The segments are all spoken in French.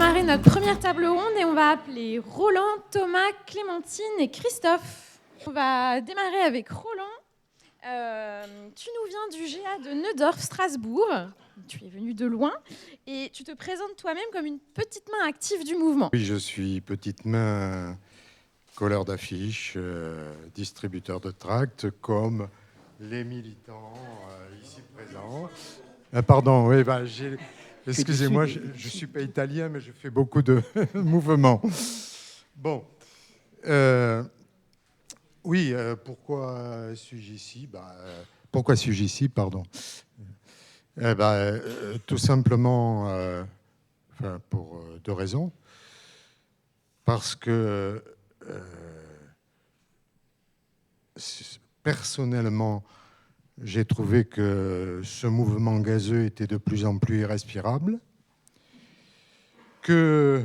démarrer notre première table ronde et on va appeler Roland, Thomas, Clémentine et Christophe. On va démarrer avec Roland. Tu nous viens du GA de Neudorf, Strasbourg. Tu es venu de loin et tu te présentes toi-même comme une petite main active du mouvement. Oui, je suis petite main colleur d'affiches, distributeur de tracts, comme les militants ici présents. Pardon, oui, excusez-moi, je ne suis pas italien, mais je fais beaucoup de mouvements. Bon, oui, pourquoi suis-je ici Pourquoi suis-je ici, pardon tout simplement pour deux raisons. Parce que personnellement, j'ai trouvé que ce mouvement gazeux était de plus en plus irrespirable, qu'il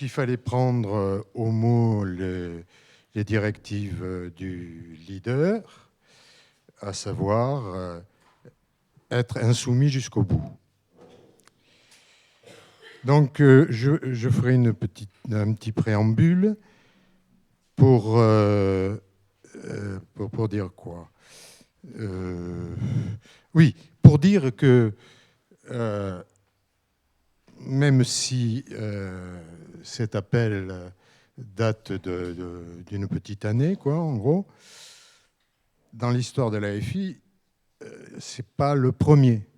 fallait prendre au mot les directives du leader, à savoir être insoumis jusqu'au bout. Donc, je ferai un petit préambule pour dire quoi ? Oui, pour dire que même si cet appel date d'une petite année, quoi, en gros, dans l'histoire de l'AFI, c'est pas le premier.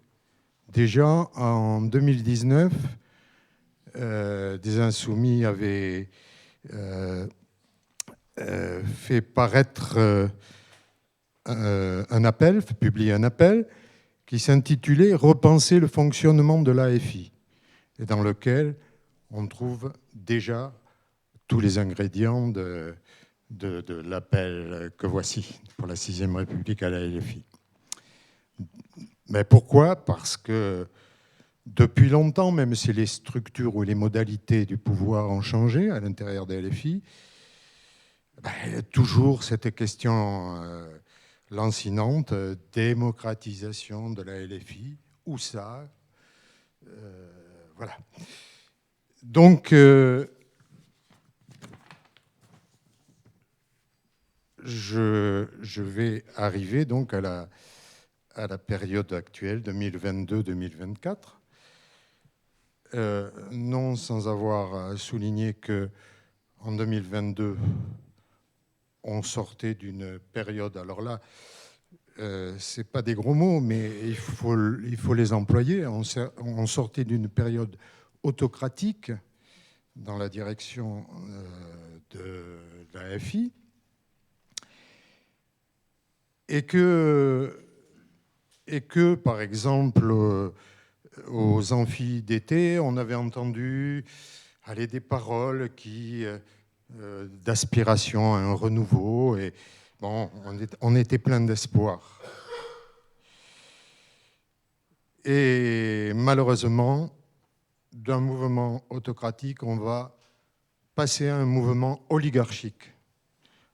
Déjà, en 2019, des insoumis avaient fait paraître publié un appel qui s'intitulait « Repenser le fonctionnement de l'AFI » et dans lequel on trouve déjà tous les ingrédients de l'appel que voici pour la 6e République à la LFI. Mais pourquoi ? Parce que depuis longtemps, même si les structures ou les modalités du pouvoir ont changé à l'intérieur des LFI, toujours cette question lancinante, démocratisation de la LFI, où ça voilà. Donc, je vais arriver donc à la période actuelle, 2022-2024. Non sans avoir souligné qu'en 2022, on sortait d'une période, alors là, ce n'est pas des gros mots, mais il faut les employer. On sortait d'une période autocratique dans la direction de la FI et que par exemple, aux amphis d'été, on avait entendu des paroles d'aspiration à un renouveau. Et bon, on était plein d'espoir. Et malheureusement, d'un mouvement autocratique, on va passer à un mouvement oligarchique.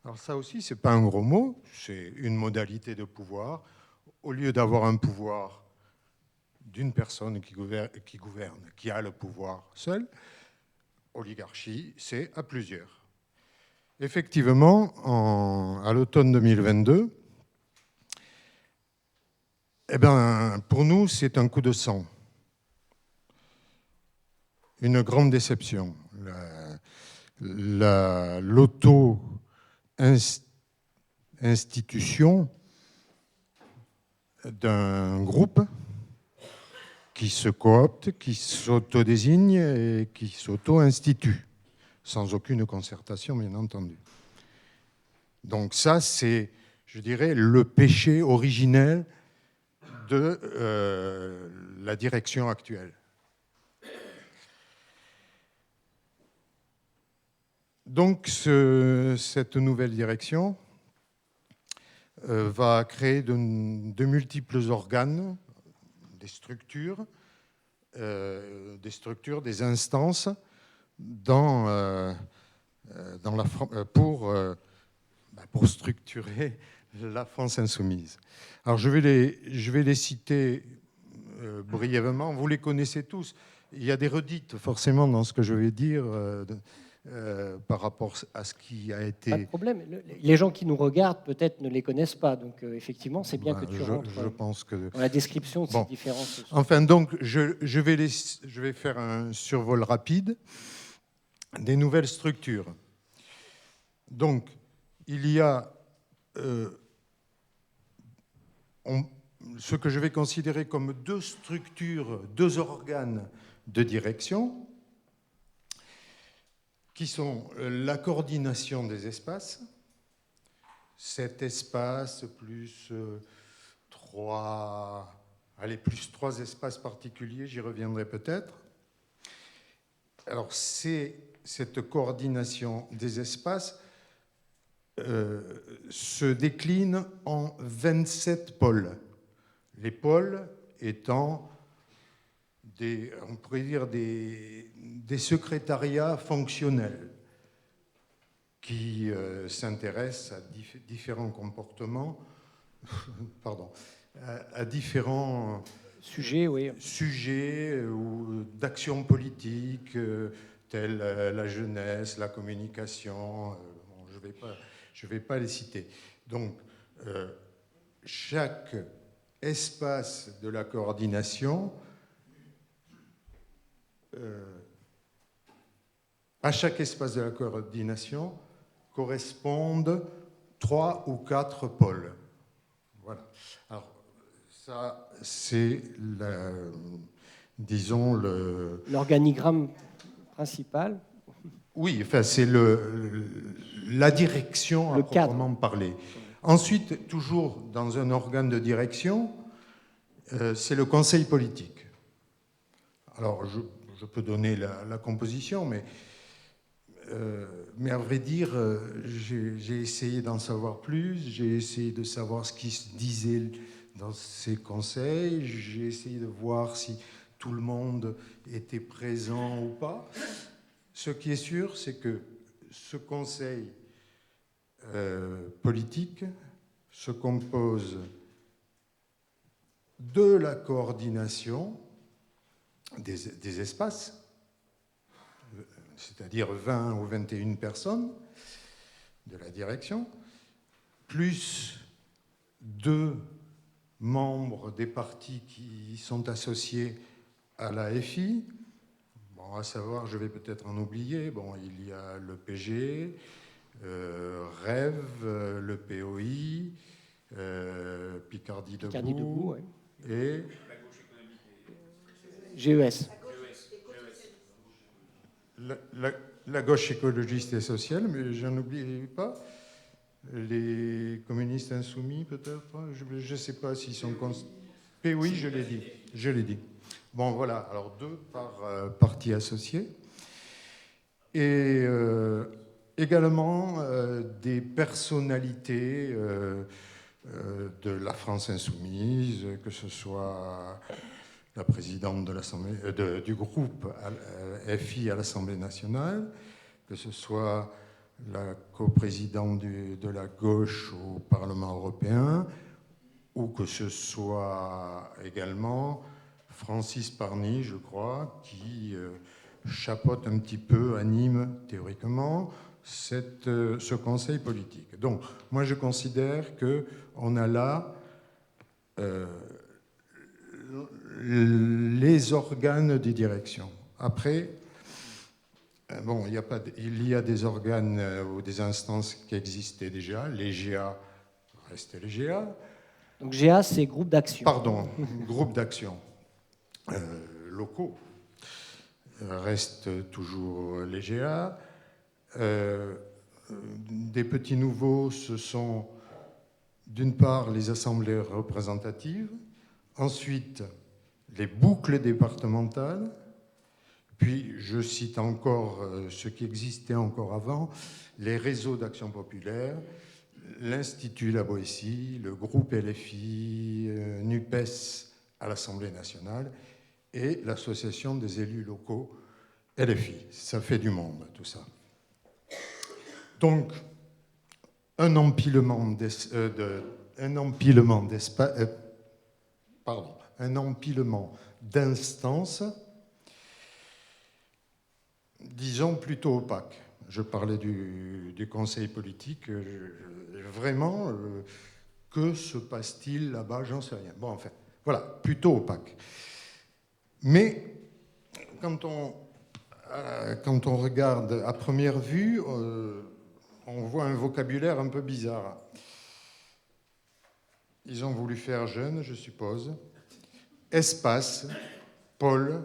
Alors ça aussi, ce n'est pas un gros mot, c'est une modalité de pouvoir. Au lieu d'avoir un pouvoir d'une personne qui gouverne, qui a le pouvoir seul, oligarchie, c'est à plusieurs. Effectivement, à l'automne 2022, pour nous, c'est un coup de sang. Une grande déception. L'auto-institution d'un groupe qui se coopte, qui s'auto-désigne et qui s'auto-institue, sans aucune concertation, bien entendu. Donc ça, c'est, je dirais, le péché originel de la direction actuelle. Donc cette nouvelle direction va créer de multiples organes, des structures, des instances pour structurer la France insoumise. Alors je vais les citer brièvement, vous les connaissez tous. il y a des redites forcément dans ce que je vais dire par rapport à ce qui a été... Pas de problème. Les gens qui nous regardent peut-être ne les connaissent pas. Donc effectivement, c'est bien que tu rentres je pense que... dans la description de ces différences. Enfin, donc, je vais faire un survol rapide des nouvelles structures. Donc, il y a ce que je vais considérer comme deux structures, deux organes de direction, qui sont la coordination des espaces, cet espace plus trois espaces particuliers, j'y reviendrai peut-être. Alors, cette coordination des espaces se décline en 27 pôles. Les pôles étant on pourrait dire des secrétariats fonctionnels qui s'intéressent à différents comportements, à différents sujets ou d'actions politiques telles la jeunesse, la communication. Je ne vais pas les citer. Donc, chaque espace de la coordination, à chaque espace de la coordination correspondent 3 ou 4 pôles. Voilà. Alors, ça, c'est, disons, l'organigramme principal. Oui, enfin, c'est la direction à proprement parler. Ensuite, toujours dans un organe de direction, c'est le conseil politique. Alors, je peux donner la composition, mais à vrai dire, j'ai essayé d'en savoir plus, j'ai essayé de savoir ce qui se disait dans ces conseils, j'ai essayé de voir si tout le monde était présent ou pas. Ce qui est sûr, c'est que ce conseil politique se compose de la coordination des espaces, c'est-à-dire 20 ou 21 personnes de la direction, plus 2 membres des partis qui sont associés à la FI. Bon, à savoir, je vais peut-être en oublier, il y a le PG, REV, le POI, Picardie Debout, ouais. Et GES. La gauche écologiste et sociale, mais j'en oublie pas. Les communistes insoumis, peut-être. Je ne sais pas s'ils sont... Oui, je l'ai dit. Bon, voilà. Alors, 2 par parti associé. Et également des personnalités de la France insoumise, que ce soit la présidente de l'Assemblée, du groupe FI à l'Assemblée nationale, que ce soit la coprésidente de la gauche au Parlement européen, ou que ce soit également Francis Parny, je crois, qui chapeaute un petit peu, anime théoriquement ce conseil politique. Donc, moi, je considère qu'on a là les organes des directions. Après, il y a des organes ou des instances qui existaient déjà. Les GA restaient les GA. Donc GA, c'est groupe d'action. Pardon, groupe d'action locaux restent toujours les GA. Des petits nouveaux, ce sont d'une part les assemblées représentatives, ensuite les boucles départementales, puis je cite encore ce qui existait encore avant, les réseaux d'action populaire, l'Institut La Boétie, le groupe LFI, NUPES à l'Assemblée nationale et l'Association des élus locaux LFI. Ça fait du monde, tout ça. Donc, un empilement d'instances disons, plutôt opaque. Je parlais du conseil politique. Vraiment, que se passe-t-il là-bas? J'en sais rien. Bon, enfin, voilà, plutôt opaque. Mais quand on regarde à première vue, on voit un vocabulaire un peu bizarre. Ils ont voulu faire jeune, je suppose. Espace, pôle,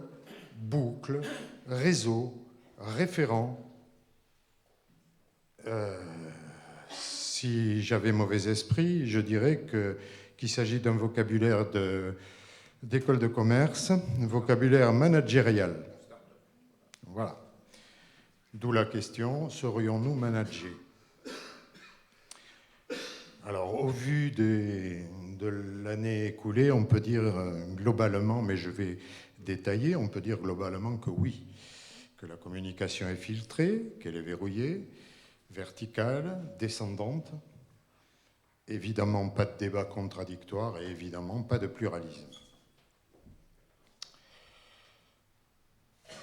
boucle, réseau, référent. Si j'avais mauvais esprit, je dirais qu'il s'agit d'un vocabulaire d'école de commerce, un vocabulaire managérial. Voilà. D'où la question, serions-nous managés? Alors, au vu de l'année écoulée, on peut dire globalement, mais je vais détailler, on peut dire globalement que oui, que la communication est filtrée, qu'elle est verrouillée, verticale, descendante, évidemment pas de débat contradictoire et évidemment pas de pluralisme.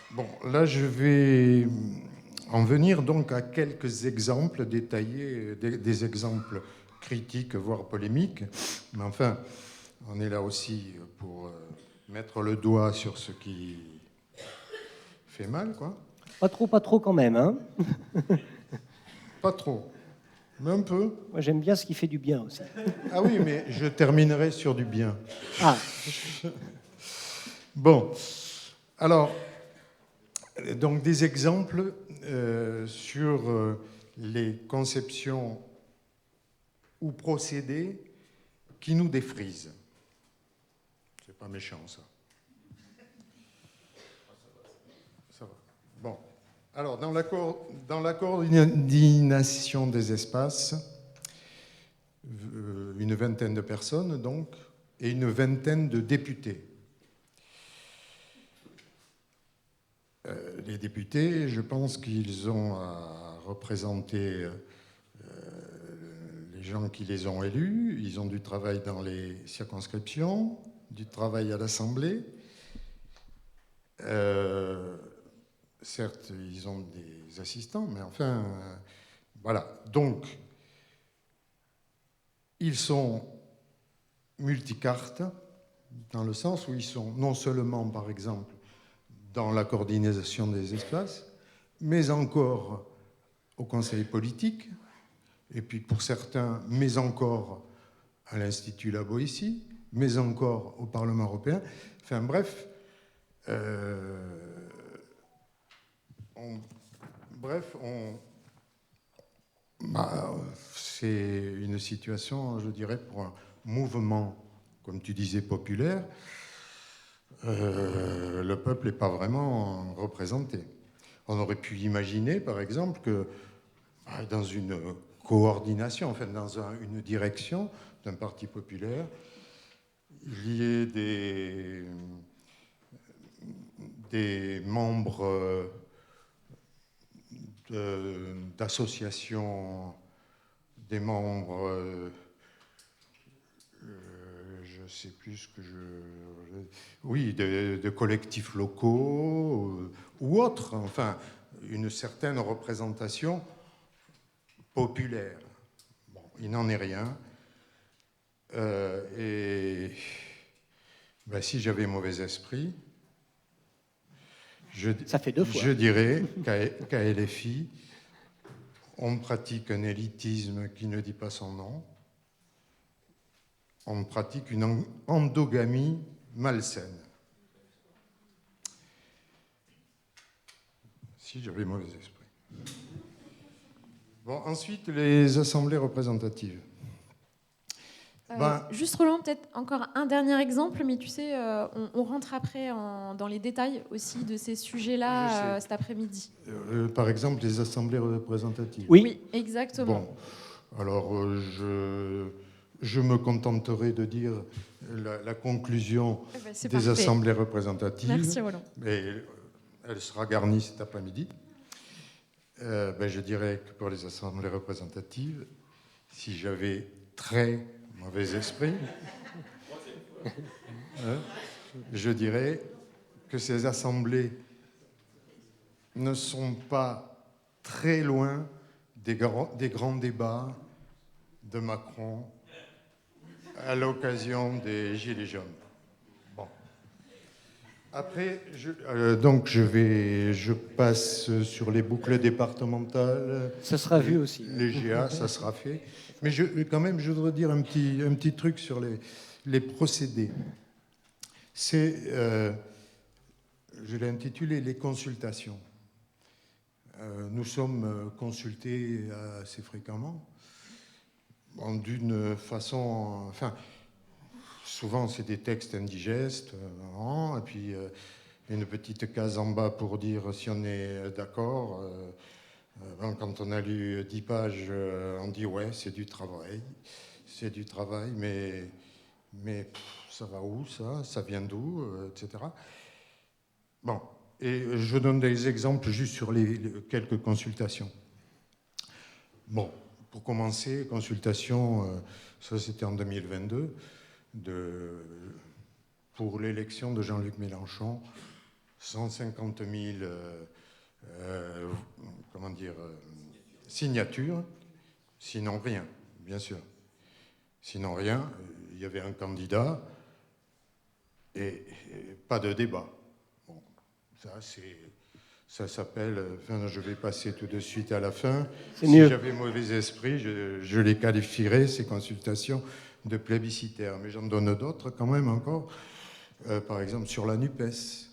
Bon, là je vais en venir donc à quelques exemples détaillés, des exemples critiques, voire polémiques, mais enfin, on est là aussi pour mettre le doigt sur ce qui fait mal, quoi. Pas trop quand même, hein. Pas trop, mais un peu. Moi, j'aime bien ce qui fait du bien aussi. Ah oui, mais je terminerai sur du bien. Ah, Bon, alors, donc des exemples sur les conceptions ou procédés qui nous défrisent. C'est pas méchant, ça. Ça va. Bon. Alors, dans la coordination des espaces, une vingtaine de personnes, donc, et une vingtaine de députés. Les députés, je pense qu'ils ont à représenter les gens qui les ont élus. Ils ont du travail dans les circonscriptions, du travail à l'Assemblée. Certes, ils ont des assistants, mais enfin, voilà. Donc, ils sont multicartes, dans le sens où ils sont non seulement, par exemple, dans la coordination des espaces, mais encore au conseil politique, et puis pour certains, mais encore à l'Institut La Boétie, mais encore au Parlement européen. Enfin bref, c'est une situation, je dirais, pour un mouvement, comme tu disais, populaire. Le peuple n'est pas vraiment représenté. On aurait pu imaginer, par exemple, que dans une coordination, enfin dans une direction d'un parti populaire, il y ait des membres d'associations, des membres, je ne sais plus ce que oui, de collectifs locaux ou autres, enfin, une certaine représentation populaire. Bon, il n'en est rien. Et ben, si j'avais mauvais esprit, ça fait 2 fois. Je dirais qu'à LFI, on pratique un élitisme qui ne dit pas son nom. On pratique une endogamie malsaine. Si j'avais mauvais esprit. Bon, ensuite, les assemblées représentatives. Juste Roland, peut-être encore un dernier exemple, mais tu sais, on rentre après dans les détails aussi de ces sujets-là cet après-midi. Par exemple, les assemblées représentatives. Oui, exactement. Bon, alors je me contenterai de dire la conclusion des parfait. assemblées représentatives. Merci Roland. Et elle sera garnie cet après-midi. Je dirais que pour les assemblées représentatives, si j'avais très mauvais esprit, je dirais que ces assemblées ne sont pas très loin des grands débats de Macron à l'occasion des Gilets jaunes. Bon. Après, je passe sur les boucles départementales. Ça sera vu aussi. Les GA, ça sera fait. Mais quand même, je voudrais dire un petit truc sur les procédés. Je l'ai intitulé « Les consultations ». Nous sommes consultés assez fréquemment, d'une façon... Enfin, souvent, c'est des textes indigestes, et puis une petite case en bas pour dire si on est d'accord. Quand on a lu 10 pages, on dit « ouais, c'est du travail, mais ça va où, ça ? Ça vient d'où ?» etc. Bon, et je donne des exemples juste sur quelques consultations. Bon, pour commencer, consultation, ça c'était en 2022, pour l'élection de Jean-Luc Mélenchon, 150 000 signatures, sinon rien, bien sûr. Sinon rien, il y avait un candidat et pas de débat. Bon, ça s'appelle, enfin, je vais passer tout de suite à la fin. Si j'avais mauvais esprit, je les qualifierais, ces consultations, de plébiscitaires. Mais j'en donne d'autres quand même encore. Par exemple, sur la NUPES.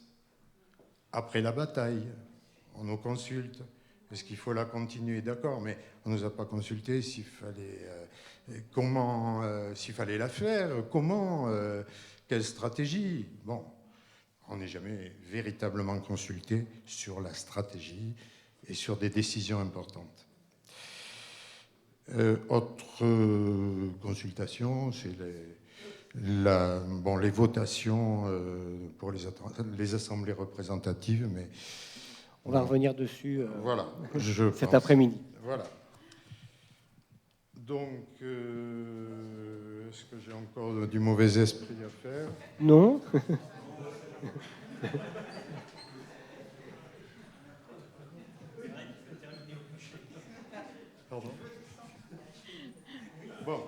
Après la bataille, on nous consulte. Est-ce qu'il faut la continuer? D'accord, mais on ne nous a pas consulté s'il fallait la faire, comment, quelle stratégie. Bon, on n'est jamais véritablement consulté sur la stratégie et sur des décisions importantes. Autre consultation, c'est les votations pour les assemblées représentatives, mais on va revenir dessus voilà, cet après-midi. Voilà. Donc, est-ce que j'ai encore du mauvais esprit à faire? Non. Pardon. Bon.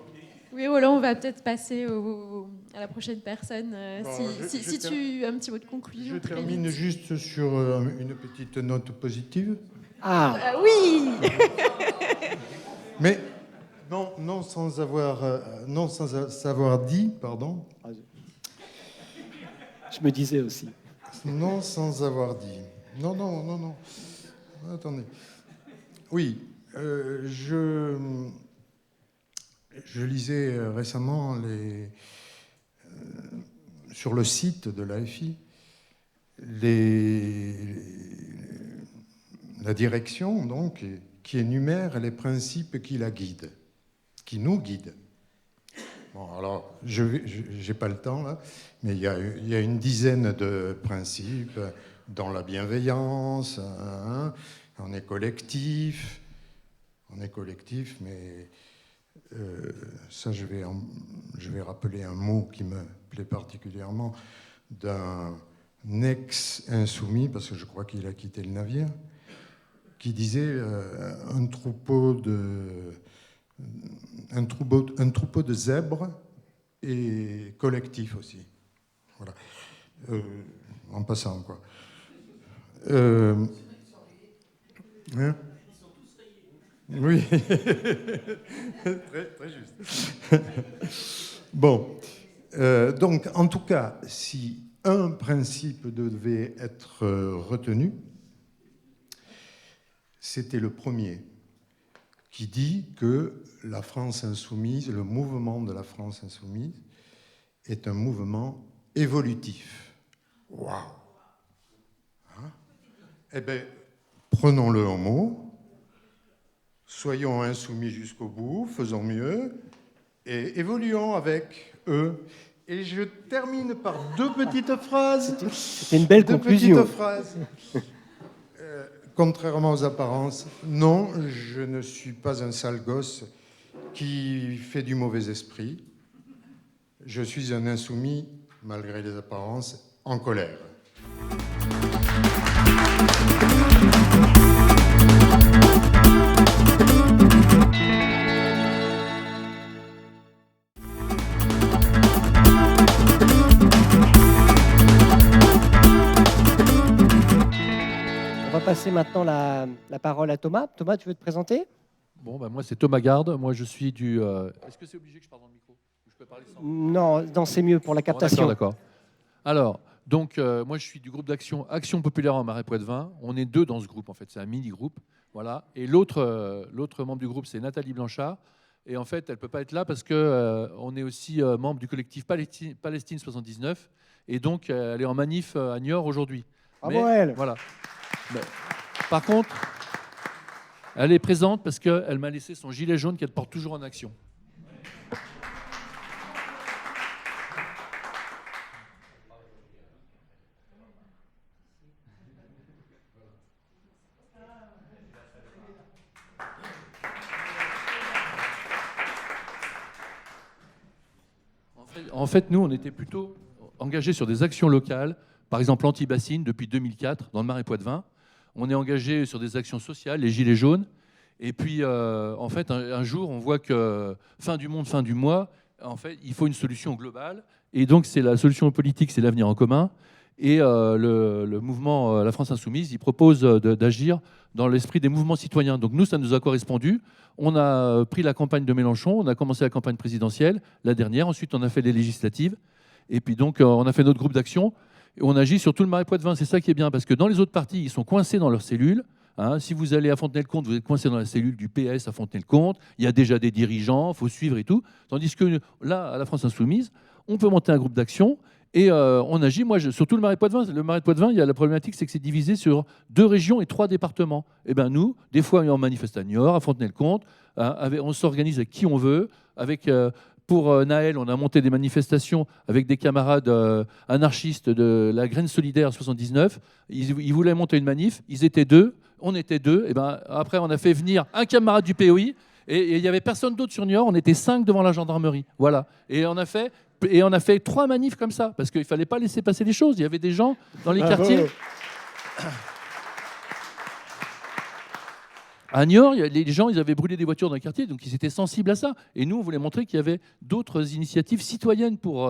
Oui, Roland, on va peut-être passer à la prochaine personne. Si tu as un petit mot de conclusion. Je termine juste sur une petite note positive. Oui. Mais non sans savoir dit, pardon. Je me disais aussi. Non sans avoir dit. Non. Attendez. Oui, je lisais récemment sur le site de l'AFI la direction donc qui énumère les principes qui la guident, qui nous guident. Bon, alors, je n'ai pas le temps là, mais il y a une dizaine de principes, dont la bienveillance, on est collectif, mais ça, je vais rappeler un mot qui me plaît particulièrement d'un ex-insoumis, parce que je crois qu'il a quitté le navire, qui disait un troupeau de zèbres et collectif aussi. Voilà. En passant, quoi. Hein? Oui, très juste. Bon, donc en tout cas, si un principe devait être retenu, c'était le premier, qui dit que la France insoumise, le mouvement de la France insoumise, est un mouvement évolutif. Waouh! Hein? Eh bien, prenons-le en mot. Soyons insoumis jusqu'au bout, faisons mieux et évoluons avec eux. Et je termine par deux petites phrases. C'était une belle conclusion. Deux petites phrases. Contrairement aux apparences, non, je ne suis pas un sale gosse qui fait du mauvais esprit. Je suis un insoumis, malgré les apparences, en colère. passer maintenant la parole à Thomas. Thomas, tu veux te présenter ? Bon, moi, c'est Thomas Garde. Moi, je suis du... Est-ce que c'est obligé que je parle dans le micro ? Je peux parler sans... Non, c'est mieux pour la captation. Bon, d'accord. Alors, donc, moi, je suis du groupe d'action Action Populaire en Marais Poitevin. On est 2 dans ce groupe, en fait. C'est un mini-groupe. Voilà. Et l'autre membre du groupe, c'est Nathalie Blanchard. Et en fait, elle ne peut pas être là parce qu'on est aussi membre du collectif Palestine 79. Et donc, elle est en manif à Niort aujourd'hui. Bravo elle. Voilà. Mais, par contre, elle est présente parce qu'elle m'a laissé son gilet jaune qu'elle porte toujours en action. En fait, nous, on était plutôt engagés sur des actions locales, par exemple anti-bassine depuis 2004 dans le Marais Poitevin. On est engagé sur des actions sociales, les gilets jaunes. Et puis, en fait, un jour, on voit que fin du monde, fin du mois, en fait, il faut une solution globale. Et donc, c'est la solution politique, c'est l'avenir en commun. Et le mouvement La France Insoumise, il propose d'agir dans l'esprit des mouvements citoyens. Donc nous, ça nous a correspondu. On a pris la campagne de Mélenchon, on a commencé la campagne présidentielle, la dernière. Ensuite, on a fait les législatives. Et puis donc, on a fait notre groupe d'action. Et on agit sur tout le Marais Poitevin. C'est ça qui est bien, parce que dans les autres partis, ils sont coincés dans leurs cellules. Si vous allez à Fontenay-le-Comte, vous êtes coincé dans la cellule du PS à Fontenay-le-Comte. Il y a déjà des dirigeants, il faut suivre et tout. Tandis que là, à la France Insoumise, on peut monter un groupe d'action. Et on agit, sur tout le Marais Poitevin. Le Marais Poitevin, il y a la problématique, c'est que c'est divisé sur 2 régions et 3 départements. Et bien nous, des fois, on manifeste à Niort, à Fontenay-le-Comte. On s'organise avec qui on veut. Pour Naël, on a monté des manifestations avec des camarades anarchistes de la Graine Solidaire 79. Ils voulaient monter une manif. Ils étaient 2. On était 2. Et ben après, on a fait venir un camarade du POI. Et il n'y avait personne d'autre sur Niort. On était 5 devant la gendarmerie. Voilà. Et on a fait 3 manifs comme ça, parce qu'il ne fallait pas laisser passer les choses. Il y avait des gens dans les quartiers. À Niort, les gens, ils avaient brûlé des voitures dans les quartiers, donc ils étaient sensibles à ça. Et nous, on voulait montrer qu'il y avait d'autres initiatives citoyennes pour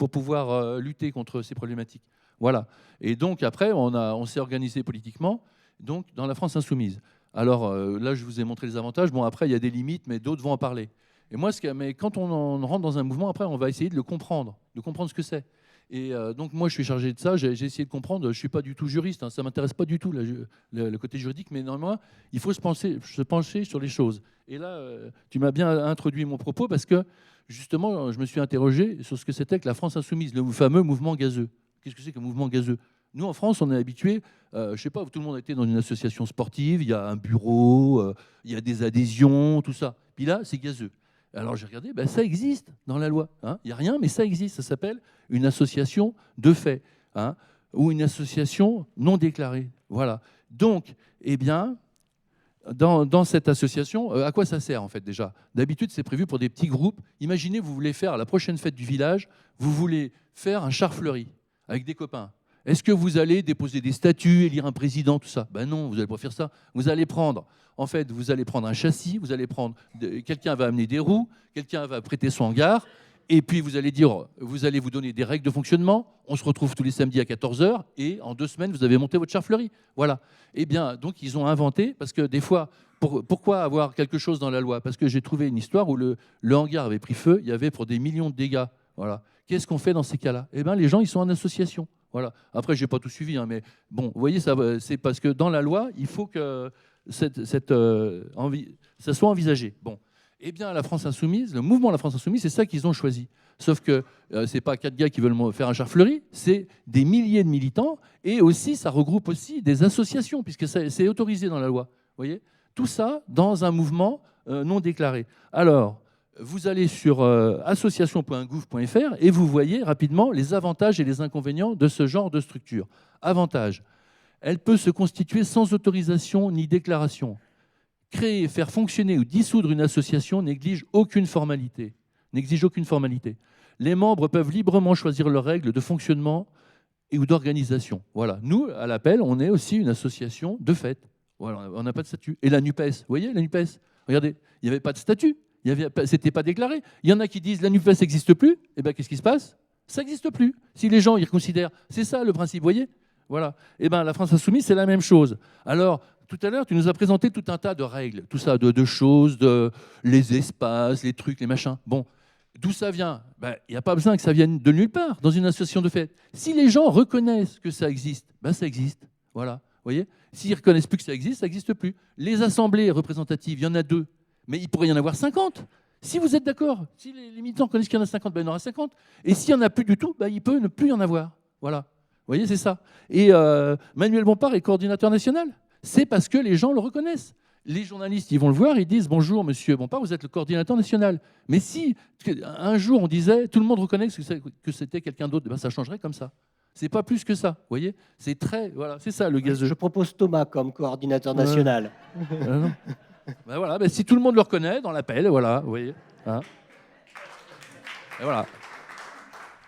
pouvoir lutter contre ces problématiques. Voilà. Et donc après, on s'est organisé politiquement, donc dans la France Insoumise. Alors là, je vous ai montré les avantages. Bon, après, il y a des limites, mais d'autres vont en parler. Et moi, mais quand on rentre dans un mouvement, après, on va essayer de le comprendre, de comprendre ce que c'est. Et donc, moi, je suis chargé de ça. J'ai essayé de comprendre. Je ne suis pas du tout juriste. Ça ne m'intéresse pas du tout, le côté juridique. Mais normalement, il faut se pencher sur les choses. Et là, tu m'as bien introduit mon propos parce que, justement, je me suis interrogé sur ce que c'était que la France Insoumise, le fameux mouvement gazeux. Qu'est-ce que c'est qu'un mouvement gazeux ? Nous, en France, on est habitués, je ne sais pas, tout le monde a été dans une association sportive, il y a un bureau, il y a des adhésions, tout ça. Puis là, c'est gazeux. Alors j'ai regardé, ça existe dans la loi. Il n'y a rien, mais ça existe. Ça s'appelle une association de fait, ou une association non déclarée. Voilà. Donc, eh bien, dans cette association, à quoi ça sert en fait déjà ? D'habitude, c'est prévu pour des petits groupes. Imaginez, vous voulez faire à la prochaine fête du village, vous voulez faire un char fleuri avec des copains. Est-ce que vous allez déposer des statuts, élire un président, tout ça ? Non, vous n'allez pas faire ça. Vous allez prendre un châssis, quelqu'un va amener des roues, quelqu'un va prêter son hangar, et puis vous allez vous donner des règles de fonctionnement. On se retrouve tous les samedis à 14h, et en 2 semaines, vous avez monté votre char fleuri. Voilà. Eh bien, donc, ils ont inventé, parce que des fois, pourquoi avoir quelque chose dans la loi ? Parce que j'ai trouvé une histoire où le hangar avait pris feu, il y avait pour des millions de dégâts. Voilà. Qu'est-ce qu'on fait dans ces cas-là ? Eh bien, les gens, ils sont en association. Voilà. Après, je n'ai pas tout suivi, mais bon, vous voyez, c'est parce que dans la loi, il faut que ça soit envisagé. Bon. Eh bien, la France Insoumise, le mouvement La France Insoumise, c'est ça qu'ils ont choisi. Sauf que ce n'est pas 4 gars qui veulent faire un char fleuri, c'est des milliers de militants, et aussi, ça regroupe aussi des associations, puisque c'est autorisé dans la loi. Vous voyez ? Tout ça dans un mouvement non déclaré. Alors, vous allez sur association.gouv.fr et vous voyez rapidement les avantages et les inconvénients de ce genre de structure. Avantage, elle peut se constituer sans autorisation ni déclaration. Créer, faire fonctionner ou dissoudre une association n'exige aucune formalité. Les membres peuvent librement choisir leurs règles de fonctionnement ou d'organisation. Voilà. Nous, à l'Appel, on est aussi une association de fait. Voilà, on n'a pas de statut. Et la NUPES, vous voyez, la NUPES, regardez, il n'y avait pas de statut. C'était pas déclaré. Il y en a qui disent la NUPES n'existe plus. Eh bien, qu'est-ce qui se passe ? Ça n'existe plus. Si les gens ils reconsidèrent, c'est ça le principe. Vous voyez ? Voilà. Eh bien, la France insoumise, c'est la même chose. Alors, tout à l'heure, tu nous as présenté tout un tas de règles, tout ça, de choses, les espaces, les trucs, les machins. Bon, d'où ça vient? Il n'y a pas besoin que ça vienne de nulle part, dans une association de fait. Si les gens reconnaissent que ça existe, ça existe. Voilà. Vous voyez? S'ils ne reconnaissent plus que ça n'existe plus. Les assemblées représentatives, il y en a 2, mais il pourrait y en avoir 50. Si vous êtes d'accord, si les militants reconnaissent qu'il y en a 50, il y en aura 50. Et s'il n'y en a plus du tout, il peut ne plus y en avoir. Voilà. Vous voyez, c'est ça. Et Manuel Bompard est coordinateur national. C'est parce que les gens le reconnaissent. Les journalistes, ils vont le voir, ils disent « Bonjour, monsieur Bompard, vous êtes le coordinateur national ». Mais si un jour on disait « Tout le monde reconnaît que c'était quelqu'un d'autre », ça changerait comme ça. C'est pas plus que ça, vous voyez. C'est très, voilà, c'est ça le gazeux. Je propose Thomas comme coordinateur national. Voilà, si tout le monde le reconnaît dans l'appel, voilà, vous voyez. Hein. Et voilà.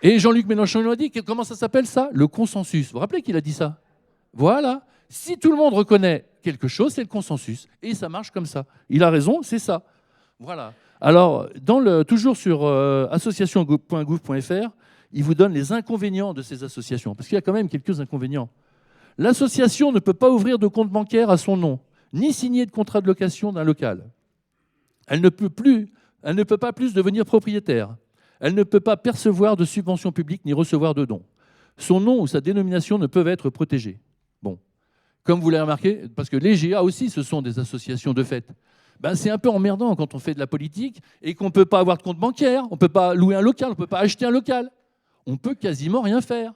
Et Jean-Luc Mélenchon nous a dit, comment ça s'appelle ça? Le consensus. Vous vous rappelez qu'il a dit ça? Voilà. Si tout le monde reconnaît quelque chose, c'est le consensus. Et ça marche comme ça. Il a raison, c'est ça. Voilà. Alors, toujours sur association.gouv.fr, il vous donne les inconvénients de ces associations. Parce qu'il y a quand même quelques inconvénients. L'association ne peut pas ouvrir de compte bancaire à son nom, ni signer de contrat de location d'un local. Elle ne peut pas plus devenir propriétaire. Elle ne peut pas percevoir de subventions publiques ni recevoir de dons. Son nom ou sa dénomination ne peuvent être protégés. Bon, comme vous l'avez remarqué, parce que les GA aussi, ce sont des associations de fait. C'est un peu emmerdant quand on fait de la politique et qu'on ne peut pas avoir de compte bancaire, on ne peut pas louer un local, on ne peut pas acheter un local. On peut quasiment rien faire.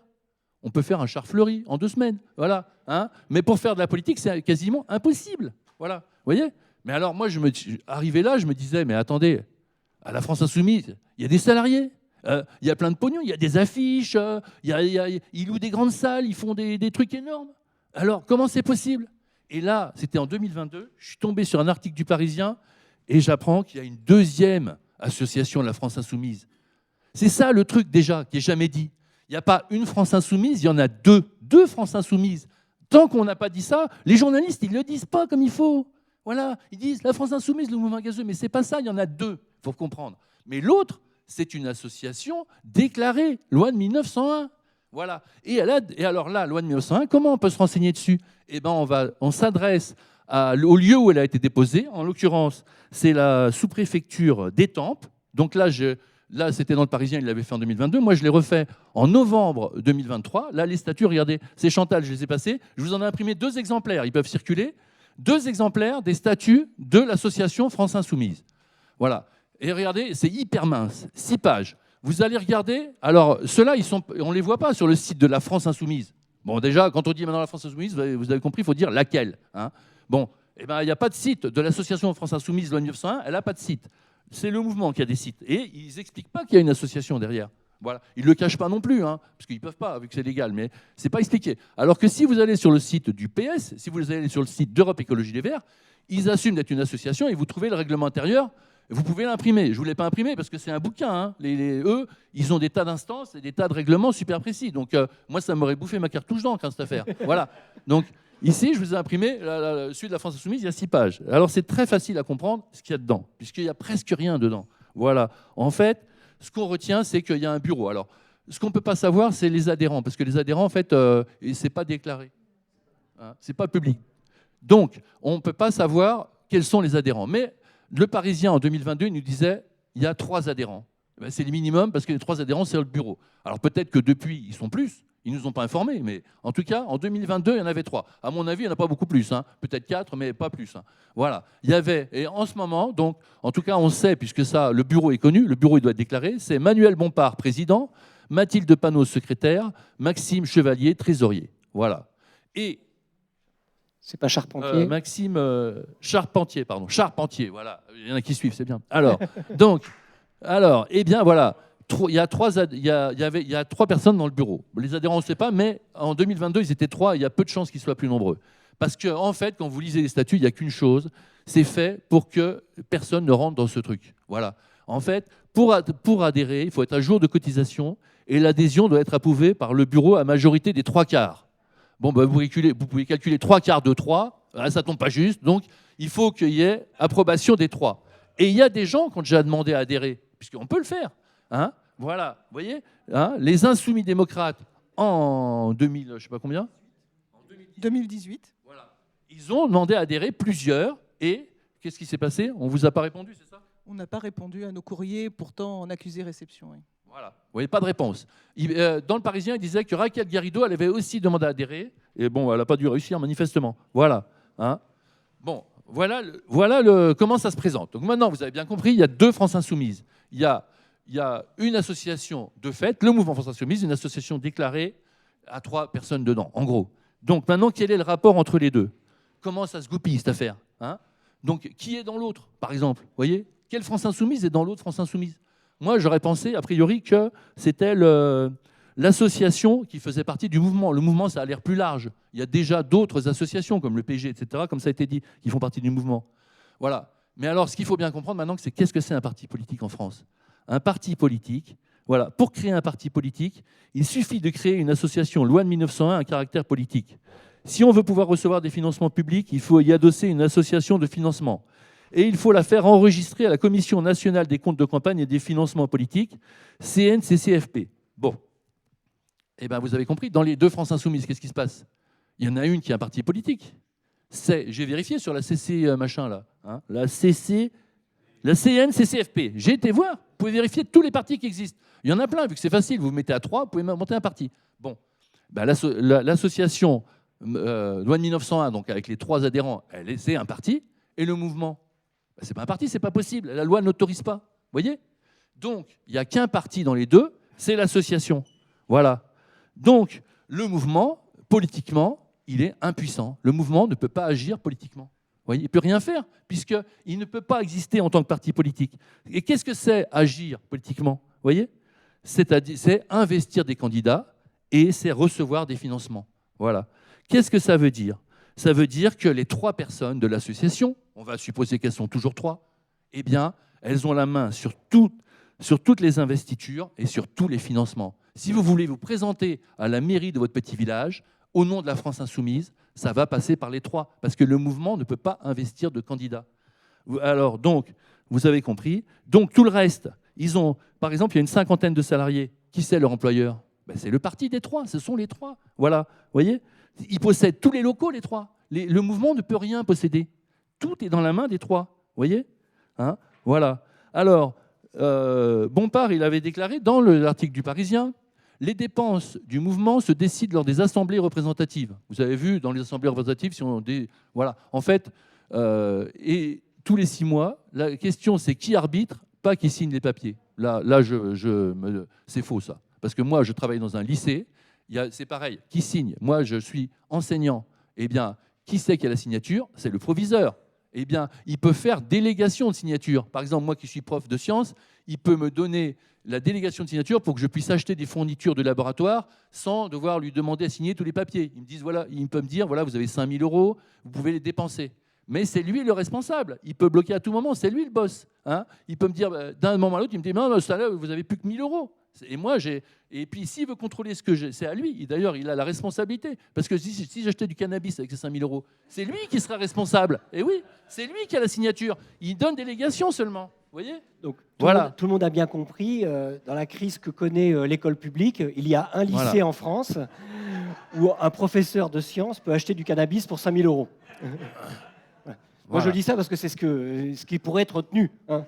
On peut faire un char fleuri en 2 semaines, voilà. Hein. Mais pour faire de la politique, c'est quasiment impossible. Voilà, vous voyez. Mais alors moi, arrivé là, je me disais, mais attendez, à la France insoumise, il y a des salariés, il y a plein de pognon, il y a des affiches, ils louent des grandes salles, ils font des trucs énormes. Alors, comment c'est possible? Et là, c'était en 2022, je suis tombé sur un article du Parisien et j'apprends qu'il y a une 2e association de la France insoumise. C'est ça le truc déjà qui n'est jamais dit. Il n'y a pas une France insoumise, il y en a 2. 2 France insoumises. Tant qu'on n'a pas dit ça, les journalistes, ils ne le disent pas comme il faut. Voilà, ils disent la France insoumise, le mouvement gazeux, mais ce n'est pas ça, il y en a 2, il faut comprendre. Mais l'autre, c'est une association déclarée, loi de 1901. Voilà. Et alors là, loi de 1901, comment on peut se renseigner dessus? Eh bien, on s'adresse au lieu où elle a été déposée. En l'occurrence, c'est la sous-préfecture d'Étampes. Donc là, c'était dans le Parisien, il l'avait fait en 2022. Moi, je l'ai refait en novembre 2023. Là, les statuts, regardez, c'est Chantal, je les ai passés. Je vous en ai imprimé 2 exemplaires, ils peuvent circuler. 2 exemplaires des statuts de l'association France Insoumise. Voilà. Et regardez, c'est hyper mince, 6 pages. Vous allez regarder, alors ceux-là, on ne les voit pas sur le site de la France Insoumise. Bon, déjà, quand on dit maintenant la France Insoumise, vous avez compris, il faut dire laquelle. Hein. Bon, eh ben, il n'y a pas de site de l'association France Insoumise, loi 1901, elle n'a pas de site. C'est le mouvement qui a des sites. Et ils n'expliquent pas qu'il y a une association derrière. Voilà. Ils ne le cachent pas non plus, hein, parce qu'ils ne peuvent pas, vu que c'est légal, mais ce n'est pas expliqué. Alors que si vous allez sur le site du PS, si vous allez sur le site d'Europe Écologie Les Verts, ils assument d'être une association et vous trouvez le règlement intérieur, vous pouvez l'imprimer. Je ne vous l'ai pas imprimé parce que c'est un bouquin. Hein. Eux, ils ont des tas d'instances et des tas de règlements super précis. Donc moi, ça m'aurait bouffé ma cartouche d'encre, hein, cette affaire. Voilà. Donc ici, je vous ai imprimé celui de la France Insoumise, il y a 6 pages. Alors c'est très facile à comprendre ce qu'il y a dedans, puisqu'il n'y a presque rien dedans. Voilà. En fait, ce qu'on retient, c'est qu'il y a un bureau. Alors, ce qu'on ne peut pas savoir, c'est les adhérents, parce que les adhérents, en fait, ce n'est pas déclaré. Hein, ce n'est pas public. Donc, on ne peut pas savoir quels sont les adhérents. Mais le Parisien, en 2022, il nous disait il y a 3 adhérents. Ben, c'est le minimum, parce que les 3 adhérents, c'est le bureau. Alors, peut-être que depuis, ils sont plus. Ils ne nous ont pas informés, mais en tout cas, en 2022, il y en avait 3. À mon avis, il n'y en a pas beaucoup plus. Hein. Peut-être 4, mais pas plus. Hein. Voilà. Il y avait, et en ce moment, donc, en tout cas, on sait, puisque ça, le bureau est connu, le bureau il doit être déclaré, c'est Manuel Bompard, président, Mathilde Panot, secrétaire, Maxime Chevalier, trésorier. Voilà. Et c'est pas Charpentier. Maxime Charpentier, pardon. Charpentier, voilà. Il y en a qui suivent, c'est bien. Alors, eh bien, voilà. Il y a 3 personnes dans le bureau. Les adhérents, on ne sait pas, mais en 2022, ils étaient 3. Il y a peu de chances qu'ils soient plus nombreux. Parce qu'en fait, quand vous lisez les statuts, il n'y a qu'une chose. C'est fait pour que personne ne rentre dans ce truc. Voilà. En fait, pour adhérer, il faut être à jour de cotisation et l'adhésion doit être approuvée par le bureau à majorité des 3/4. Bon, ben, vous pouvez calculer 3/4 de 3. Ça ne tombe pas juste. Donc, il faut qu'il y ait approbation des 3. Et il y a des gens qui ont déjà demandé à adhérer, puisqu'on peut le faire. Hein, voilà, vous voyez, hein, les insoumis démocrates en 2000, je sais pas combien, 2018. Voilà. Ils ont demandé à adhérer plusieurs, et qu'est-ce qui s'est passé? On ne vous a pas répondu, c'est ça? On n'a pas répondu à nos courriers, pourtant en accusé-réception. Oui. Voilà, vous voyez, pas de réponse. Dans le Parisien, il disait que Raquel Garrido, elle avait aussi demandé à adhérer, et bon, elle n'a pas dû réussir manifestement. Voilà. Hein. Bon, voilà comment ça se présente. Donc maintenant, vous avez bien compris, il y a deux France Insoumises. Il y a une association de fait, le mouvement France Insoumise, une association déclarée à 3 personnes dedans, en gros. Donc maintenant, quel est le rapport entre les deux? Comment ça se goupille, cette affaire? Hein? Donc, qui est dans l'autre, par exemple? Vous voyez? Quelle France Insoumise est dans l'autre France Insoumise? Moi, j'aurais pensé, a priori, que c'était l'association qui faisait partie du mouvement. Le mouvement, ça a l'air plus large. Il y a déjà d'autres associations, comme le PG, etc., comme ça a été dit, qui font partie du mouvement. Voilà. Mais alors, ce qu'il faut bien comprendre maintenant, c'est qu'est-ce que c'est un parti politique en France? Un parti politique, voilà. Pour créer un parti politique, il suffit de créer une association, loi de 1901, à caractère politique. Si on veut pouvoir recevoir des financements publics, il faut y adosser une association de financement. Et il faut la faire enregistrer à la Commission nationale des comptes de campagne et des financements politiques, CNCCFP. Bon. Eh bien, vous avez compris, dans les deux France Insoumises, qu'est-ce qui se passe? Il y en a une qui est un parti politique. J'ai vérifié sur la CC machin, là. Hein, la CNCCFP. J'ai été voir. Vous pouvez vérifier tous les partis qui existent. Il y en a plein, vu que c'est facile. Vous vous mettez à 3, vous pouvez monter un parti. Bon. Ben, l'association loi de 1901, donc avec les 3 adhérents, c'est un parti. Et le mouvement, ce n'est pas un parti, ce n'est pas possible. La loi n'autorise pas. Vous voyez? Donc, il n'y a qu'un parti dans les deux, c'est l'association. Voilà. Donc, le mouvement, politiquement, il est impuissant. Le mouvement ne peut pas agir politiquement. Vous voyez, il ne peut rien faire, puisqu'il ne peut pas exister en tant que parti politique. Et qu'est-ce que c'est agir politiquement? Vous voyez? C'est investir des candidats et c'est recevoir des financements. Voilà. Qu'est-ce que ça veut dire? Ça veut dire que les 3 personnes de l'association, on va supposer qu'elles sont toujours 3, eh bien, elles ont la main sur toutes les investitures et sur tous les financements. Si vous voulez vous présenter à la mairie de votre petit village, au nom de la France Insoumise, ça va passer par les 3, parce que le mouvement ne peut pas investir de candidats. Alors, donc, vous avez compris. Donc, tout le reste, par exemple, il y a une 50aine de salariés. Qui c'est leur employeur? Ben, c'est le parti des 3, ce sont les 3. Voilà, vous voyez? Ils possèdent tous les locaux, les 3. Le mouvement ne peut rien posséder. Tout est dans la main des 3. Vous voyez? Hein? Voilà. Alors, Bompard, il avait déclaré dans l'article du Parisien, les dépenses du mouvement se décident lors des assemblées représentatives. Vous avez vu, dans les assemblées représentatives, voilà. En fait, et tous les 6 mois, la question, c'est qui arbitre, pas qui signe les papiers. Là c'est faux, ça. Parce que moi, je travaille dans un lycée, c'est pareil, qui signe? Moi, je suis enseignant. Eh bien, qui c'est qui a la signature? C'est le proviseur. Eh bien, il peut faire délégation de signature. Par exemple, moi qui suis prof de sciences, il peut me donner la délégation de signature pour que je puisse acheter des fournitures de laboratoire sans devoir lui demander à signer tous les papiers. Il peut me dire, voilà, vous avez 5 000 €, vous pouvez les dépenser. Mais c'est lui le responsable. Il peut bloquer à tout moment, c'est lui le boss. Hein, il peut me dire, d'un moment à l'autre, il me dit, non, ça, vous n'avez plus que 1 000 €. Et moi, et puis s'il veut contrôler ce que j'ai, c'est à lui. Et d'ailleurs, il a la responsabilité. Parce que si j'achetais du cannabis avec ces 5 000 €, c'est lui qui sera responsable. Et oui, c'est lui qui a la signature. Il donne délégation seulement. Vous voyez? Donc, voilà. Tout le monde a bien compris, dans la crise que connaît l'école publique, il y a un lycée en France où un professeur de sciences peut acheter du cannabis pour 5 000 €. Moi, je dis ça parce que c'est ce qui pourrait être retenu. Hein.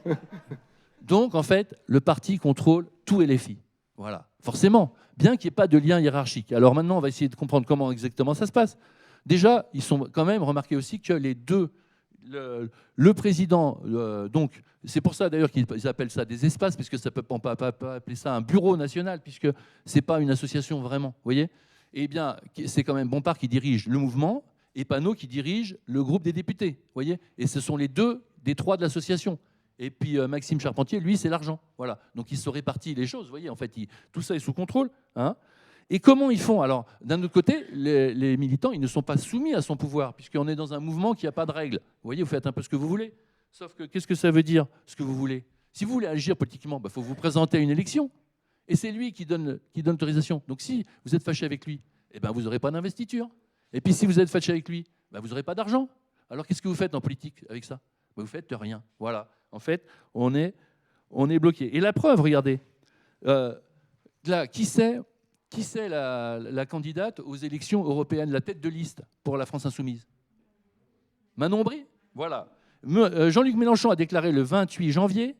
Donc, en fait, le parti contrôle tout LFI. Voilà, forcément, bien qu'il n'y ait pas de lien hiérarchique. Alors maintenant, on va essayer de comprendre comment exactement ça se passe. Déjà, ils sont quand même, remarquez aussi que les deux, le président, donc, c'est pour ça d'ailleurs qu'ils appellent ça des espaces, puisque ça peut pas appeler ça un bureau national, puisque ce n'est pas une association vraiment, vous voyez? Eh bien, c'est quand même Bompard qui dirige le mouvement, et Panot qui dirige le groupe des députés, vous voyez? Et ce sont les 2 des 3 de l'association. Et puis Maxime Charpentier, lui, c'est l'argent. Voilà. Donc ils se répartissent les choses. Vous voyez, en fait, tout ça est sous contrôle. Hein. Et comment ils font? Alors, d'un autre côté, les militants, ils ne sont pas soumis à son pouvoir, puisqu'on est dans un mouvement qui n'a pas de règles. Vous voyez, vous faites un peu ce que vous voulez. Sauf que, qu'est-ce que ça veut dire, ce que vous voulez? Si vous voulez agir politiquement, il faut vous présenter à une élection. Et c'est lui qui donne l'autorisation. Donc si vous êtes fâché avec lui, eh ben, vous n'aurez pas d'investiture. Et puis si vous êtes fâché avec lui, ben, vous n'aurez pas d'argent. Alors qu'est-ce que vous faites en politique avec ça? Ben, vous faites rien. Voilà. En fait, on est bloqué. Et la preuve, regardez, là, qui c'est? Qui c'est la candidate aux élections européennes, la tête de liste pour la France insoumise? Manon Aubry. Voilà. Jean-Luc Mélenchon a déclaré le 28 janvier,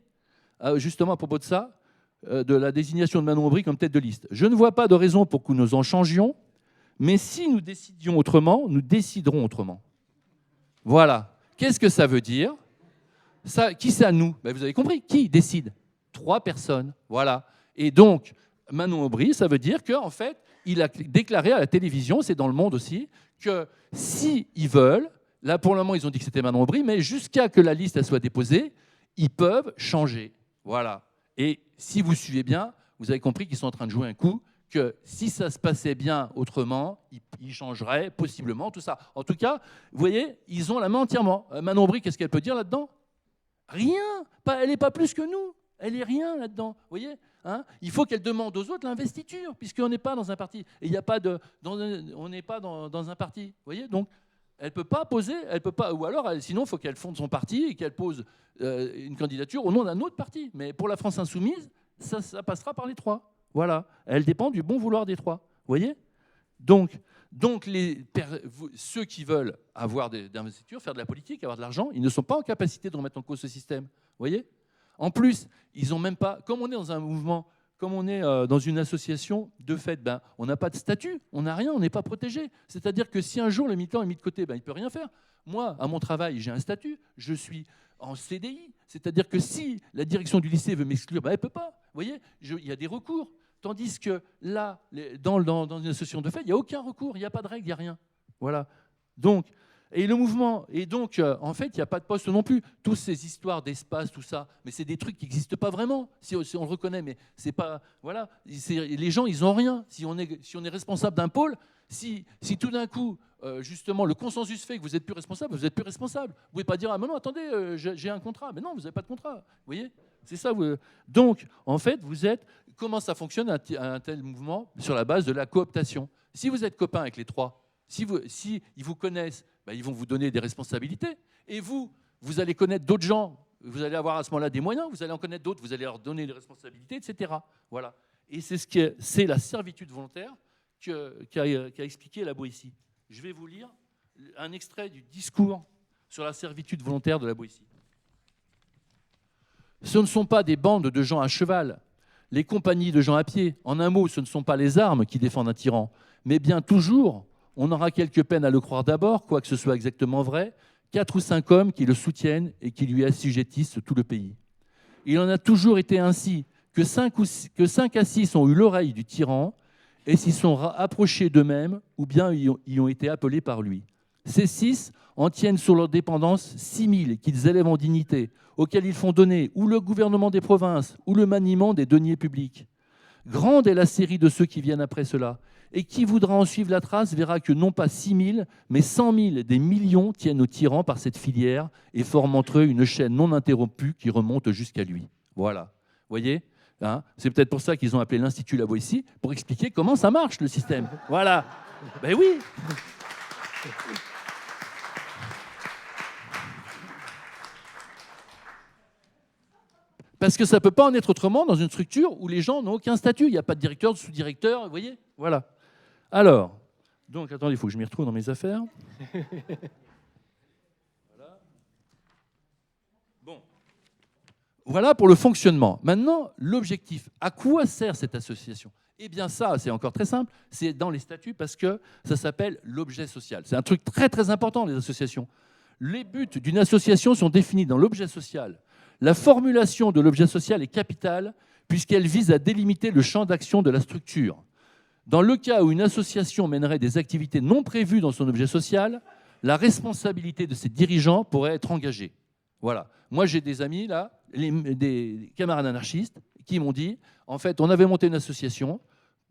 justement à propos de ça, de la désignation de Manon Aubry comme tête de liste. Je ne vois pas de raison pour que nous en changions, mais si nous décidions autrement, nous déciderons autrement. Voilà. Qu'est-ce que ça veut dire? Ça, qui c'est à nous? Ben, vous avez compris. Qui décide? 3 personnes. Voilà. Et donc, Manon Aubry, ça veut dire qu'en fait, il a déclaré à la télévision, c'est dans Le Monde aussi, que s'ils veulent, là pour le moment ils ont dit que c'était Manon Aubry, mais jusqu'à que la liste elle soit déposée, ils peuvent changer. Voilà. Et si vous suivez bien, vous avez compris qu'ils sont en train de jouer un coup, que si ça se passait bien autrement, ils changeraient possiblement tout ça. En tout cas, vous voyez, ils ont la main entièrement. Manon Aubry, qu'est-ce qu'elle peut dire là-dedans? Rien. Elle n'est pas plus que nous. Elle n'est rien là-dedans. Vous voyez, hein? Il faut qu'elle demande aux autres l'investiture, puisqu'on n'est pas dans un parti. Et il y a pas de, on n'est pas dans un parti. Vous voyez, donc elle peut pas poser, elle peut pas, ou alors sinon il faut qu'elle fonde son parti et qu'elle pose une candidature au nom d'un autre parti. Mais pour la France insoumise, ça passera par les 3. Voilà, elle dépend du bon vouloir des 3. Vous voyez, donc ceux qui veulent avoir des investitures, faire de la politique, avoir de l'argent, ils ne sont pas en capacité de remettre en cause ce système. Vous voyez. En plus, ils n'ont même pas, comme on est dans un mouvement, comme on est dans une association, de fait, ben, on n'a pas de statut, on n'a rien, on n'est pas protégé. C'est-à-dire que si un jour le militant est mis de côté, ben, il ne peut rien faire. Moi, à mon travail, j'ai un statut, je suis en CDI. C'est-à-dire que si la direction du lycée veut m'exclure, ben, elle ne peut pas. Vous voyez, il y a des recours. Tandis que là, dans une association de fait, il n'y a aucun recours, il n'y a pas de règle, il n'y a rien. Voilà. Donc, et le mouvement, et donc, en fait, il n'y a pas de poste non plus. Toutes ces histoires d'espace, tout ça, mais c'est des trucs qui n'existent pas vraiment, si on le reconnaît, mais c'est pas... Voilà, les gens, ils n'ont rien. Si on est responsable d'un pôle, si tout d'un coup, justement, le consensus fait que vous n'êtes plus responsable, vous n'êtes plus responsable. Vous ne pouvez pas dire, ah mais non, attendez, j'ai un contrat. Mais non, vous n'avez pas de contrat. Vous voyez? C'est ça. Donc, en fait, vous êtes... Comment ça fonctionne un tel mouvement? Sur la base de la cooptation. Si vous êtes copain avec les 3, si ils vous connaissent, ben, ils vont vous donner des responsabilités. Et vous allez connaître d'autres gens. Vous allez avoir à ce moment-là des moyens. Vous allez en connaître d'autres. Vous allez leur donner des responsabilités, etc. Voilà. Et c'est la servitude volontaire qu'a expliqué La Boétie. Je vais vous lire un extrait du discours sur la servitude volontaire de La Boétie. Ce ne sont pas des bandes de gens à cheval, les compagnies de gens à pied. En un mot, ce ne sont pas les armes qui défendent un tyran, mais bien toujours, on aura quelque peine à le croire d'abord, quoique ce soit exactement vrai, 4 ou 5 hommes qui le soutiennent et qui lui assujettissent tout le pays. Il en a toujours été ainsi, que 5 à 6 ont eu l'oreille du tyran et s'y sont approchés d'eux-mêmes ou bien y ont été appelés par lui. Ces 6 en tiennent sur leur dépendance 6 000 qu'ils élèvent en dignité, auxquels ils font donner ou le gouvernement des provinces ou le maniement des deniers publics. Grande est la série de ceux qui viennent après cela, et qui voudra en suivre la trace verra que non pas 6 000, mais 100 000 des millions tiennent au tyran par cette filière et forment entre eux une chaîne non interrompue qui remonte jusqu'à lui. Voilà. Vous voyez, hein, c'est peut-être pour ça qu'ils ont appelé l'Institut La Boétie, pour expliquer comment ça marche le système. Voilà. Ben oui. Parce que ça ne peut pas en être autrement dans une structure où les gens n'ont aucun statut. Il n'y a pas de directeur, de sous-directeur, vous voyez. Voilà. Alors, donc, attendez, il faut que je m'y retrouve dans mes affaires. Voilà. Bon. Voilà pour le fonctionnement. Maintenant, l'objectif. À quoi sert cette association? Eh bien ça, c'est encore très simple. C'est dans les statuts parce que ça s'appelle l'objet social. C'est un truc très très important, les associations. Les buts d'une association sont définis dans l'objet social. La formulation de l'objet social est capitale puisqu'elle vise à délimiter le champ d'action de la structure. Dans le cas où une association mènerait des activités non prévues dans son objet social, la responsabilité de ses dirigeants pourrait être engagée. Voilà. Moi, j'ai des amis, là, des camarades anarchistes, qui m'ont dit, en fait, on avait monté une association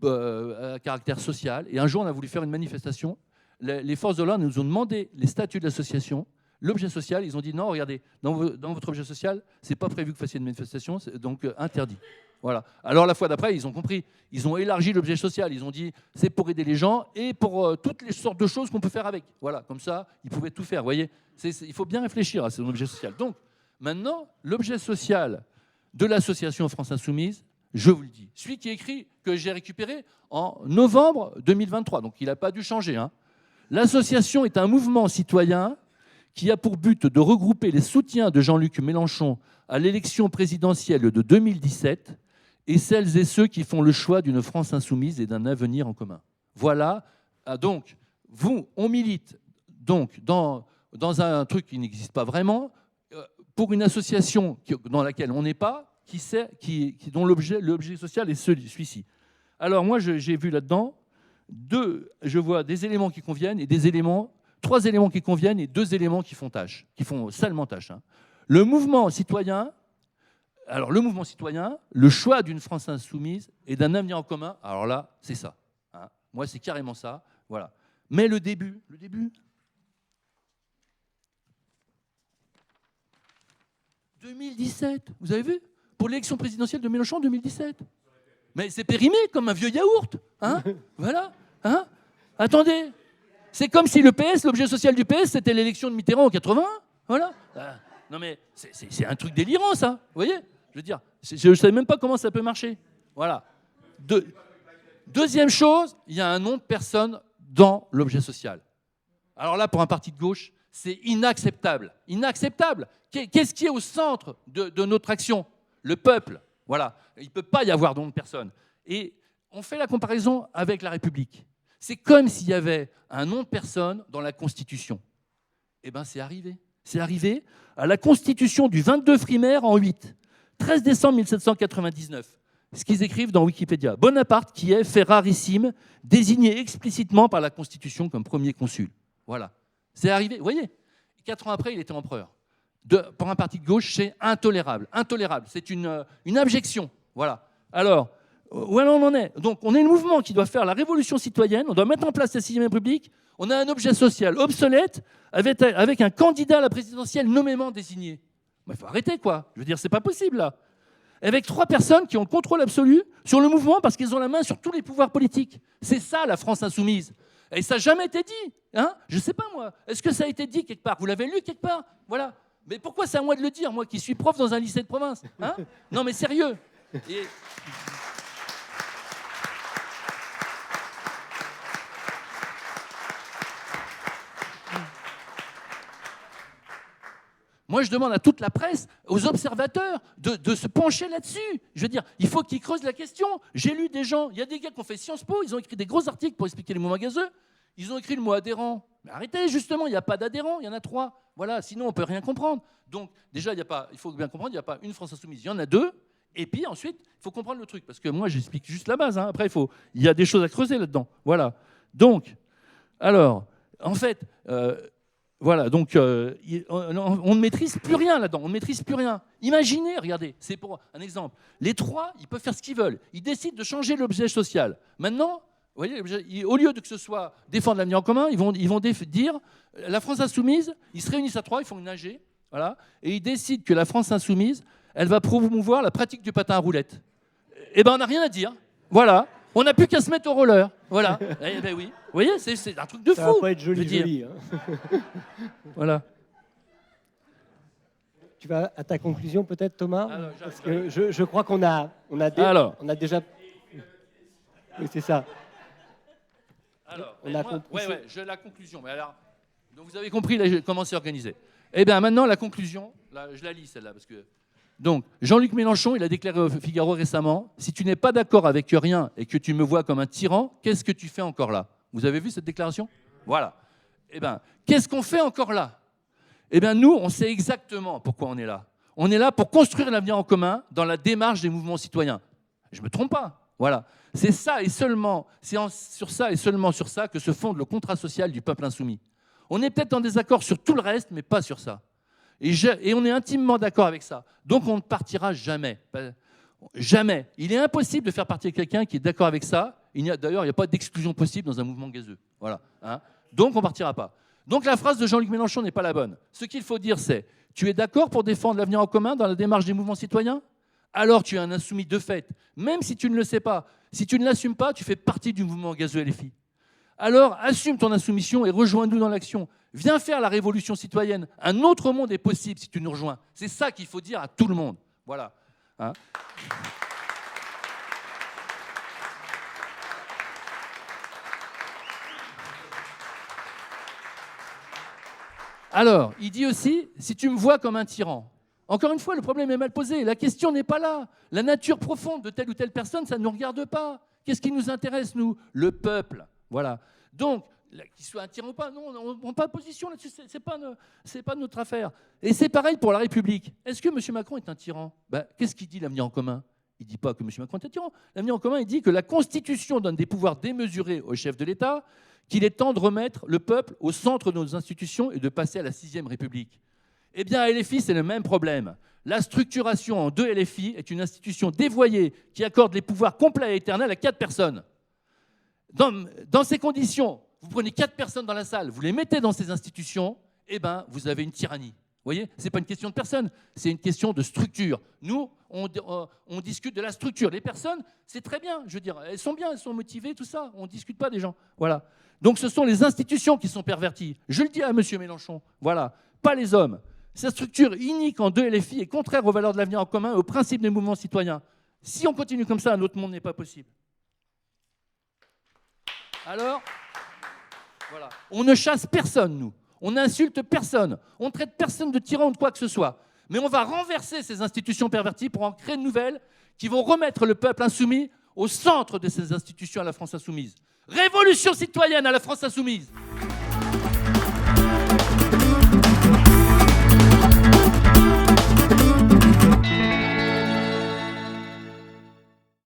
à caractère social, et un jour, on a voulu faire une manifestation. Les forces de l'ordre nous ont demandé les statuts de l'association. L'objet social, ils ont dit non, regardez, dans votre objet social, c'est pas prévu que vous fassiez une manifestation, donc interdit. Voilà. Alors la fois d'après, ils ont compris, ils ont élargi l'objet social, ils ont dit c'est pour aider les gens et pour toutes les sortes de choses qu'on peut faire avec. Voilà, comme ça, ils pouvaient tout faire. Vous voyez, il faut bien réfléchir à son objet social. Donc maintenant, l'objet social de l'association France Insoumise, je vous le dis. Celui qui est écrit, que j'ai récupéré en novembre 2023, donc il n'a pas dû changer. Hein. L'association est un mouvement citoyen qui a pour but de regrouper les soutiens de Jean-Luc Mélenchon à l'élection présidentielle de 2017 et celles et ceux qui font le choix d'une France insoumise et d'un avenir en commun. Voilà. Donc, on milite donc dans un truc qui n'existe pas vraiment, pour une association dans laquelle on n'est pas, dont l'objet social est celui-ci. Alors moi, j'ai vu là-dedans, je vois des éléments qui conviennent et trois éléments qui conviennent et 2 éléments qui font salement tâche. Hein. Le mouvement citoyen, le choix d'une France insoumise et d'un avenir en commun, alors là, c'est ça. Hein. Moi, c'est carrément ça. Voilà. Mais le début, 2017, vous avez vu? Pour l'élection présidentielle de Mélenchon en 2017. Mais c'est périmé comme un vieux yaourt. Hein. Voilà. Hein. Attendez. C'est comme si le PS, l'objet social du PS, c'était l'élection de Mitterrand en 80. Voilà. Non mais c'est un truc délirant, ça. Vous voyez? Je veux dire, je ne savais même pas comment ça peut marcher. Voilà. Deuxième chose, il y a un nom de personne dans l'objet social. Alors là, pour un parti de gauche, c'est inacceptable. Inacceptable. Qu'est-ce qui est au centre de notre action? Le peuple. Voilà. Il ne peut pas y avoir de nom de personne. Et on fait la comparaison avec la République. C'est comme s'il y avait un nom de personne dans la Constitution. Eh bien, c'est arrivé. C'est arrivé à la Constitution du 22 Frimaire en 8, 13 décembre 1799. Ce qu'ils écrivent dans Wikipédia. Bonaparte, qui est fait rarissime, désigné explicitement par la Constitution comme premier consul. Voilà. C'est arrivé. Vous voyez, 4 ans après, il était empereur. Pour un parti de gauche, c'est intolérable. Intolérable. C'est une abjection. Voilà. Alors, où on en est? Donc, on est le mouvement qui doit faire la révolution citoyenne. On doit mettre en place la 6e République. On a un objet social obsolète avec un candidat à la présidentielle nommément désigné. Il faut arrêter, quoi. Je veux dire, c'est pas possible, là. Avec 3 personnes qui ont le contrôle absolu sur le mouvement parce qu'ils ont la main sur tous les pouvoirs politiques. C'est ça, la France insoumise. Et ça n'a jamais été dit. Hein? Je ne sais pas, moi. Est-ce que ça a été dit quelque part? Vous l'avez lu quelque part? Voilà. Mais pourquoi c'est à moi de le dire, moi qui suis prof dans un lycée de province? Hein? Non, mais sérieux. Et... Moi, je demande à toute la presse, aux observateurs, de se pencher là-dessus. Je veux dire, il faut qu'ils creusent la question. J'ai lu des gens, il y a des gars qui ont fait Sciences Po, ils ont écrit des gros articles pour expliquer les mouvements gazeux. Ils ont écrit le mot adhérent. Mais arrêtez, justement, il n'y a pas d'adhérents, il y en a 3. Voilà, sinon on ne peut rien comprendre. Donc, déjà, il faut bien comprendre, il n'y a pas une France insoumise, il y en a 2. Et puis ensuite, il faut comprendre le truc. Parce que moi, j'explique juste la base. Hein. Après, il y a des choses à creuser là-dedans. Voilà. Donc, alors, en fait... Voilà, donc on ne maîtrise plus rien là-dedans, on ne maîtrise plus rien. Imaginez, regardez, c'est pour un exemple. Les 3, ils peuvent faire ce qu'ils veulent. Ils décident de changer l'objet social. Maintenant, vous voyez, au lieu de que ce soit défendre l'avenir en commun, ils vont dire, la France insoumise, ils se réunissent à 3, ils font une AG, voilà, et ils décident que la France insoumise, elle va promouvoir la pratique du patin à roulettes. Eh bien, on n'a rien à dire. Voilà. On n'a plus qu'à se mettre au roller. Voilà. Eh ben oui. Vous voyez, c'est un truc de fou. Ça va pas être joli. Hein. Voilà. Tu vas à ta conclusion peut-être, Thomas? Alors, parce que je crois qu'on a déjà... Oui, c'est ça. Alors, la conclusion. Mais alors, donc vous avez compris comment c'est organisé. Eh bien, maintenant, la conclusion, là, je la lis celle-là, parce que... Donc, Jean-Luc Mélenchon, il a déclaré au Figaro récemment, « Si tu n'es pas d'accord avec rien et que tu me vois comme un tyran, qu'est-ce que tu fais encore là ?» Vous avez vu cette déclaration? Voilà. Eh bien, qu'est-ce qu'on fait encore là? Eh bien, nous, on sait exactement pourquoi on est là. On est là pour construire l'avenir en commun dans la démarche des mouvements citoyens. Je ne me trompe pas. Voilà. C'est ça et seulement, sur ça et seulement sur ça que se fonde le contrat social du peuple insoumis. On est peut-être en désaccord sur tout le reste, mais pas sur ça. Et on est intimement d'accord avec ça. Donc on ne partira jamais. Jamais. Il est impossible de faire partie de quelqu'un qui est d'accord avec ça. D'ailleurs, il n'y a pas d'exclusion possible dans un mouvement gazeux. Voilà. Hein? Donc on ne partira pas. Donc la phrase de Jean-Luc Mélenchon n'est pas la bonne. Ce qu'il faut dire, c'est « Tu es d'accord pour défendre l'avenir en commun dans la démarche des mouvements citoyens ? Alors tu es un insoumis de fait. Même si tu ne le sais pas. Si tu ne l'assumes pas, tu fais partie du mouvement gazeux LFI. Alors assume ton insoumission et rejoins-nous dans l'action. Viens faire la révolution citoyenne. Un autre monde est possible si tu nous rejoins. C'est ça qu'il faut dire à tout le monde. Voilà. Hein ? Alors, il dit aussi, si tu me vois comme un tyran. Encore une fois, le problème est mal posé. La question n'est pas là. La nature profonde de telle ou telle personne, ça ne nous regarde pas. Qu'est-ce qui nous intéresse, nous? Le peuple. Voilà. Donc, qu'il soit un tyran ou pas, non, on n'a pas de position là-dessus, c'est pas notre affaire. Et c'est pareil pour la République. Est-ce que M. Macron est un tyran? Qu'est-ce qu'il dit, l'Avenir en commun? Il ne dit pas que M. Macron est un tyran. L'Avenir en commun, il dit que la Constitution donne des pouvoirs démesurés au chef de l'État, qu'il est temps de remettre le peuple au centre de nos institutions et de passer à la 6e République. Eh bien, à LFI, c'est le même problème. La structuration en 2 LFI est une institution dévoyée qui accorde les pouvoirs complets et éternels à 4 personnes. Dans ces conditions, vous prenez 4 personnes dans la salle, vous les mettez dans ces institutions, eh ben, vous avez une tyrannie. Vous voyez, ce n'est pas une question de personne, c'est une question de structure. Nous, on discute de la structure. Les personnes, c'est très bien, je veux dire, elles sont bien, elles sont motivées, tout ça. On ne discute pas des gens. Voilà. Donc ce sont les institutions qui sont perverties. Je le dis à M. Mélenchon, voilà, pas les hommes. Cette structure unique en 2 LFI est contraire aux valeurs de l'avenir en commun et aux principes des mouvements citoyens. Si on continue comme ça, notre monde n'est pas possible. Alors, voilà. On ne chasse personne, nous. On n'insulte personne. On ne traite personne de tyran ou de quoi que ce soit. Mais on va renverser ces institutions perverties pour en créer de nouvelles qui vont remettre le peuple insoumis au centre de ces institutions à la France insoumise. Révolution citoyenne à la France insoumise.